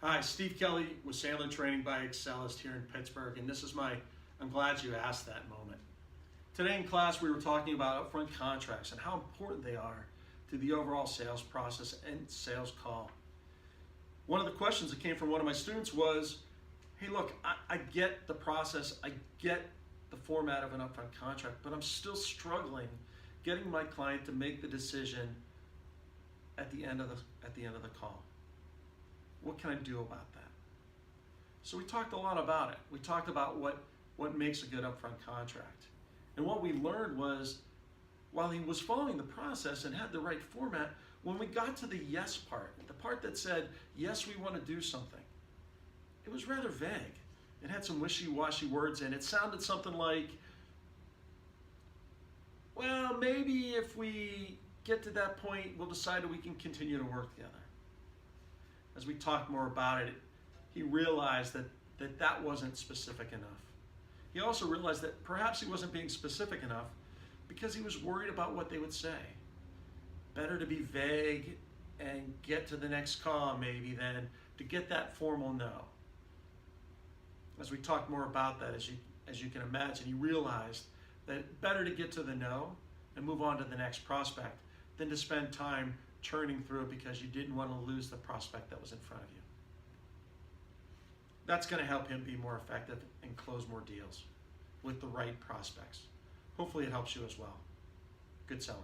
Hi, Steve Kelly with Sandler Training by ExSELLyst here in Pittsburgh, and this is I'm glad you asked that moment. Today in class we were talking about upfront contracts and how important they are to the overall sales process and sales call. One of the questions that came from one of my students was, hey look, I get the process, I get the format of an upfront contract, but I'm still struggling getting my client to make the decision at the end of the call. What can I do about that? So we talked a lot about it. We talked about what makes a good upfront contract. And what we learned was, while he was following the process and had the right format, when we got to the yes part, the part that said, yes, we want to do something, it was rather vague. It had some wishy-washy words in it. It sounded something like, well, maybe if we get to that point, we'll decide that we can continue to work together. As we talked more about it, he realized that wasn't specific enough. He also realized that perhaps he wasn't being specific enough because he was worried about what they would say. Better to be vague and get to the next call maybe than to get that formal no. As we talked more about that, as you can imagine, he realized that better to get to the no and move on to the next prospect than to spend time churning through it because you didn't want to lose the prospect that was in front of you. That's going to help him be more effective and close more deals with the right prospects. Hopefully it helps you as well. Good selling.